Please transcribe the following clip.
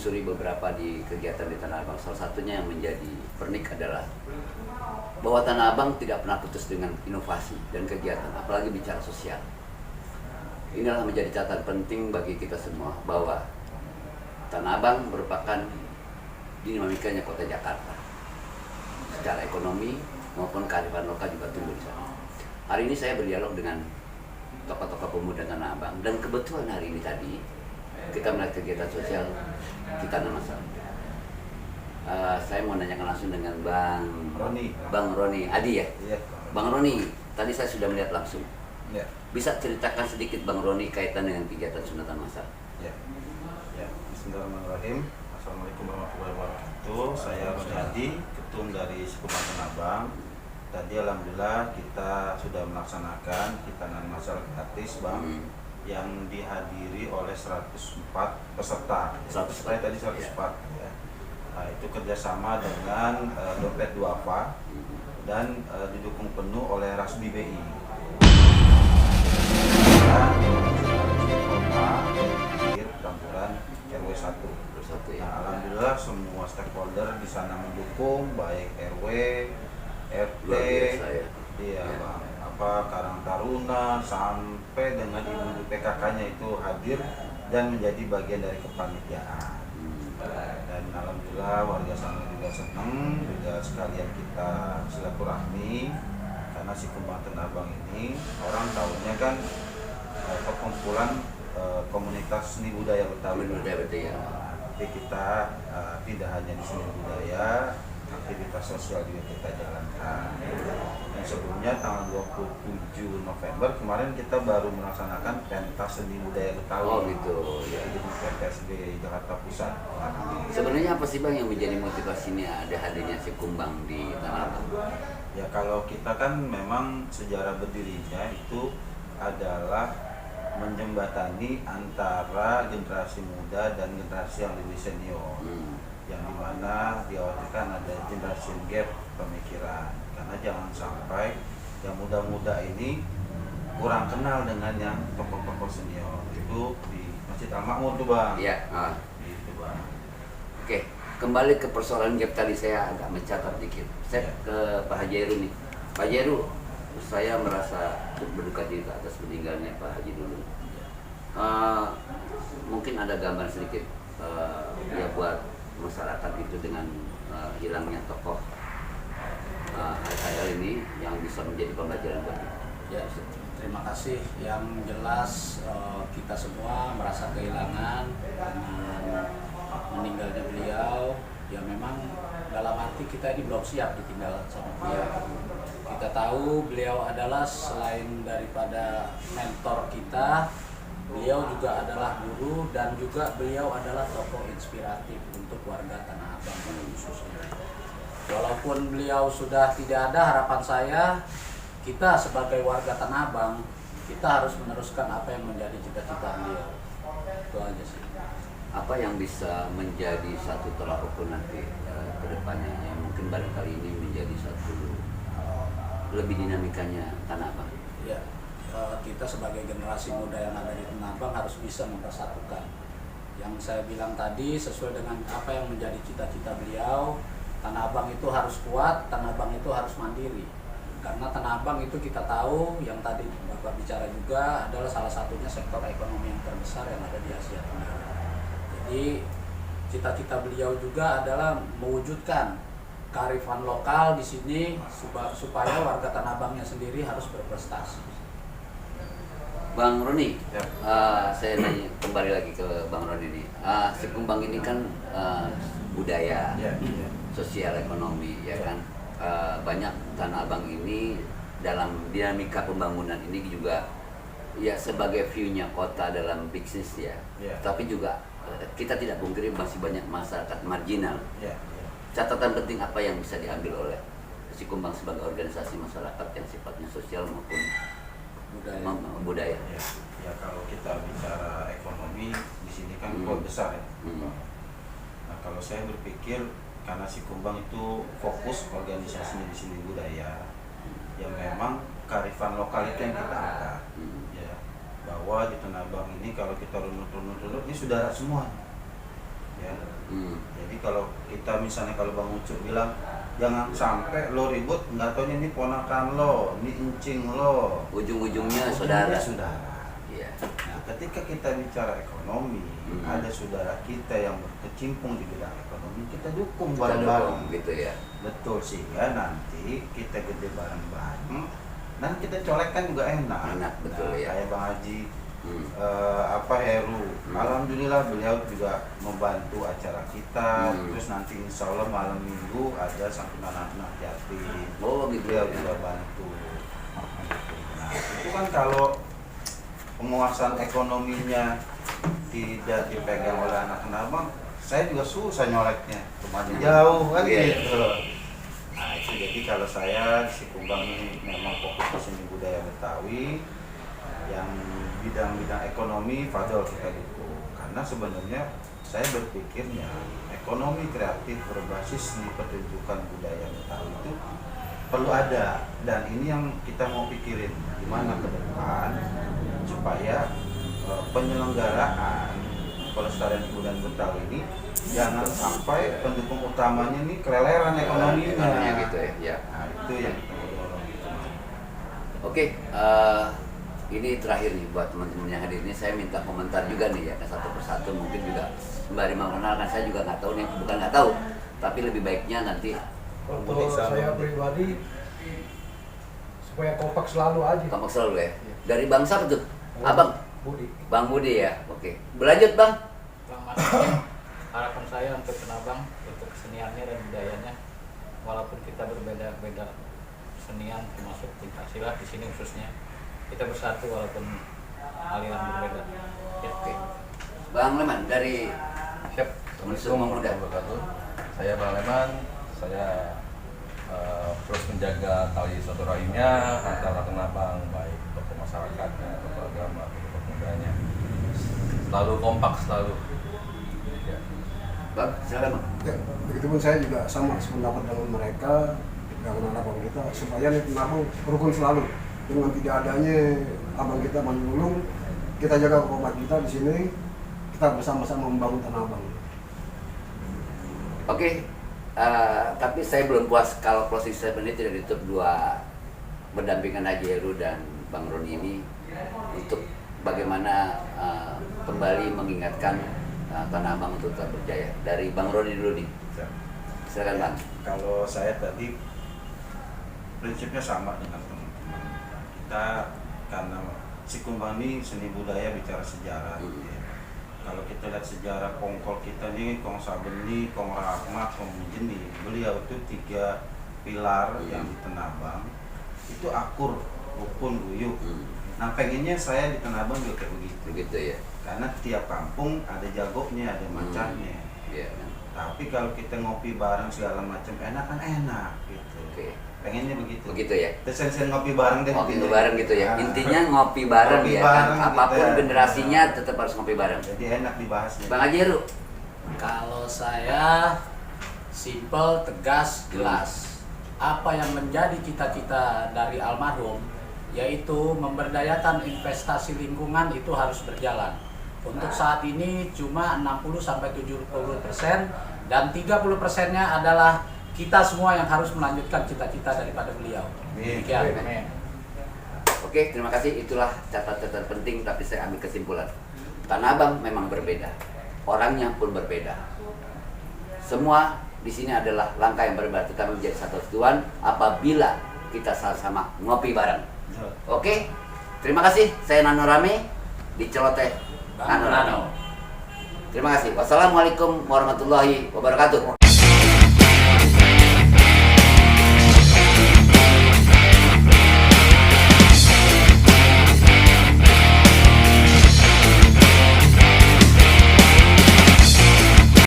menyusuri beberapa di kegiatan di Tanah Abang. Salah satunya yang menjadi pernik adalah bahwa Tanah Abang tidak pernah putus dengan inovasi dan kegiatan, apalagi bicara sosial. Inilah menjadi catatan penting bagi kita semua bahwa Tanah Abang merupakan dinamikanya kota Jakarta. Secara ekonomi maupun kearifan lokal juga tumbuh di sana. Hari ini saya berdialog dengan tokoh-tokoh pemuda Tanah Abang, dan kebetulan hari ini tadi kita melihat kegiatan sosial di Tanah Masal. Saya mau nanyakan langsung dengan Bang Roni Adi ya. Iya. Bang Roni, tadi saya sudah melihat langsung. Ya. Bisa ceritakan sedikit Bang Roni kaitan dengan kegiatan Sunatan Masal? Ya. Ya. Bismillahirrahmanirrahim. Assalamualaikum warahmatullahi wabarakatuh. Saya Roni Adi, ketum dari Sekumbang Tanah Abang. Tadi alhamdulillah kita sudah melaksanakan Hitanan Masal gratis, Bang. Yang dihadiri oleh 104 peserta. 104 tadi 104 ya. Nah, itu kerjasama dengan Dompet Duafa dan didukung penuh oleh Rasbi BI. Dan pertempuran RW 1. Nah, alhamdulillah semua stakeholder di sana mendukung, baik RW, RT, iya, Bang, Karang Taruna sampai dengan ibu PKK-nya itu hadir dan menjadi bagian dari kepanitiaan. Dan alhamdulillah warga sana juga senang, juga sekalian kita silaturahmi karena Sekumbang Tanah Abang ini orang tahunya kan perkumpulan komunitas seni budaya Betawi. Tapi kita tidak hanya di seni budaya, aktivitas sosial juga kita jalankan. Dan sebelumnya tanggal 27 November kemarin kita baru melaksanakan pentas seni budaya Betawi. Oh gitu. Ya, di PPSD Jakarta Pusat. Sebenarnya apa sih Bang yang menjadi motivasinya ada hadirnya Sekumbang di Tanah Abang? Ya kalau kita kan memang sejarah berdirinya itu adalah menjembatani antara generasi muda dan generasi yang lebih senior. Yang dimana dikhawatirkan ada generation gap pemikiran, karena jangan sampai yang muda-muda ini kurang kenal dengan yang tokoh-tokoh senior. Itu di Masjid Al-Makmur tuh, Bang. Iya. Gitu, Bang. Oke, kembali ke persoalan gap tadi, saya agak mencatat dikit. Saya ke Pak Haji Heru nih. Pak Haji Heru, saya merasa berduka cita atas meninggalnya Pak Haji dulu. Mungkin ada gambar sedikit ya buat masyarakat itu dengan hilangnya tokoh AKL ini yang bisa menjadi pembelajaran bagi. Ya, terima kasih. Yang jelas kita semua merasa kehilangan dengan meninggalnya beliau. Ya memang dalam arti kita ini belum siap ditinggal sama beliau. Kita tahu beliau adalah selain daripada mentor kita, beliau juga adalah guru dan juga beliau adalah tokoh inspiratif untuk warga Tanah Abang pada khususnya. Walaupun beliau sudah tidak ada, harapan saya kita sebagai warga Tanah Abang kita harus meneruskan apa yang menjadi cita-cita beliau. Itu aja sih. Apa yang bisa menjadi satu tolak ukur nanti ke depannya yang mungkin barangkali ini menjadi satu lebih dinamikanya Tanah Abang? Ya, kita sebagai generasi muda yang ada di Tanah Abang harus bisa mempersatukan. Yang saya bilang tadi sesuai dengan apa yang menjadi cita-cita beliau, Tanah Abang itu harus kuat, Tanah Abang itu harus mandiri. Karena Tanah Abang itu kita tahu yang tadi Bapak bicara juga adalah salah satunya sektor ekonomi yang terbesar yang ada di Asia Tenggara. Jadi cita-cita beliau juga adalah mewujudkan kearifan lokal di sini supaya warga Tanah Abangnya sendiri harus berprestasi. Bang Roni, Ya. Saya nanya kembali lagi ke Bang Roni ini. Sekumbang ini kan budaya, Ya. sosial ekonomi, ya kan. Banyak Tanah Abang ini dalam dinamika pembangunan ini juga ya sebagai view-nya kota dalam bisnis ya. Tapi juga kita tidak pungkiri masih banyak masyarakat marginal. Ya. Catatan penting apa yang bisa diambil oleh Sekumbang sebagai organisasi masyarakat yang sifatnya sosial maupun budaya. Ya, kalau kita bicara ekonomi di sini kan kota besar ya. Nah, kalau saya berpikir karena Sekumbang itu fokus organisasinya di sini budaya, yang memang kearifan lokal itu yang kita angkat. Ya, bahwa di Tanah Abang ini kalau kita runut ini sudah semua. ya. Jadi kalau kita misalnya kalau Bang Ucup bilang jangan sampai lo ribut, nggak taunya ini ponakan lo, ini incing lo, ujung-ujungnya saudara. Iya. Nah, ketika kita bicara ekonomi, ada saudara kita yang berkecimpung di bidang ekonomi, kita dukung bareng-bareng gitu ya. Betul, sehingga nanti kita gede bareng-bareng, dan kita colekkan juga enak. Betul ya. Kayak Bang Haji, Heru, alhamdulillah beliau juga membantu acara kita. Terus nanti insya Allah malam minggu ada santunan anak yatim. Gitu. Beliau juga bantu. Nah, itu kan kalau penguasaan ekonominya tidak dipegang oleh anak-anak Abang, saya juga susah nyoleknya, kemana jauh kan gitu. Nah itu jadi kalau saya di Sikumbang ini memang fokus ke seni budaya Betawi, yang bidang-bidang ekonomi Fadol kita dukung. Karena sebenarnya saya berpikirnya ekonomi kreatif berbasis seni pertunjukan budaya Betawi itu perlu ada, dan ini yang kita mau pikirin gimana ke depan supaya penyelenggaraan pelestarian kebudayaan Betawi ini jangan sampai pendukung utamanya ini keleleran ekonominya gitu ya. Nah, itu yang kita mau dorong. Oke, ini terakhir nih buat teman-teman yang hadir ini, saya minta komentar juga nih ya, satu persatu mungkin juga sembari mengenalkan. Saya juga nggak tahu nih, bukan nggak tahu, tapi lebih baiknya nanti untuk saya pribadi supaya kompak selalu aja. kompak selalu ya. Dari bangsa apa tuh? Abang? Budi. Bang Budi ya, oke. Berlanjut Bang. Harapan saya untuk Tanabang, untuk keseniannya dan budayanya, walaupun kita berbeda-beda kesenian termasuk pencaksilat di sini khususnya, kita bersatu walaupun aliran berbeda. Ya, oke. Bang Leman dari Siap. Assalamualaikum warahmatullahi wabarakatuh. Saya Bang Leman, saya terus menjaga tali silaturahimnya antara Tanabang, baik tokoh masyarakatnya, tokoh agama, tokoh mudanya. Selalu kompak, selalu. Ya. Bang, silakan Bang. Ya, begitupun saya juga sama sependapat dengan mereka dengan abang kita, supaya nih abang rukun selalu. Dengan tidak adanya abang kita menyulung, kita jaga kompak kita di sini, kita bersama-sama membangun Tanah Abang. Oke, tapi saya belum puas kalau closing statement ini tidak ditutup dua berdampingan Haji Heru dan Bang Roni ini untuk bagaimana kembali mengingatkan Tanah Abang untuk tetap berjaya. Dari Bang Roni dulu nih. Silakan Bang. Kalau saya tadi prinsipnya sama dengan teman-teman kita, karena Sikumbang ini seni budaya bicara sejarah. Ya. Kalau kita lihat sejarah kongkol kita nih, Kong Sabeni, Kong Rahmat, Kong Mujeni, beliau itu 3 pilar yang di Tanabang itu akur, rukun, guyup. Nah pengennya saya di Tanabang juga kayak begitu. Begitu ya. Karena tiap kampung ada jagonya, ada macannya. Iya. Tapi kalau kita ngopi bareng segala macam enak kan enak gitu. Oke. Pengennya begitu. Begitu ya. Terus ngopi bareng deh. Ngopi gitu. bareng gitu ya. Nah, Intinya ngopi bareng ngopi ya. bareng Kan? Apapun gitu. generasinya tetap harus ngopi bareng. Jadi enak dibahasnya. Bang Haji Heru. Kalau saya simple, tegas, jelas. Apa yang menjadi cita-cita dari almarhum, yaitu memberdayakan investasi lingkungan itu harus berjalan. Untuk saat ini cuma 60-70% dan 30%-nya adalah kita semua yang harus melanjutkan cita-cita daripada beliau. Demikian. Oke, terima kasih. Itulah catatan penting, tapi saya ambil kesimpulan. Tanah Abang memang berbeda, orangnya pun berbeda. Semua di sini adalah langkah yang berbeda, tetapi menjadi satu tujuan apabila kita sama-sama ngopi bareng. Oke, terima kasih. Saya Nano Rame di Celoteh Nano. Terima kasih. Wassalamualaikum warahmatullahi wabarakatuh.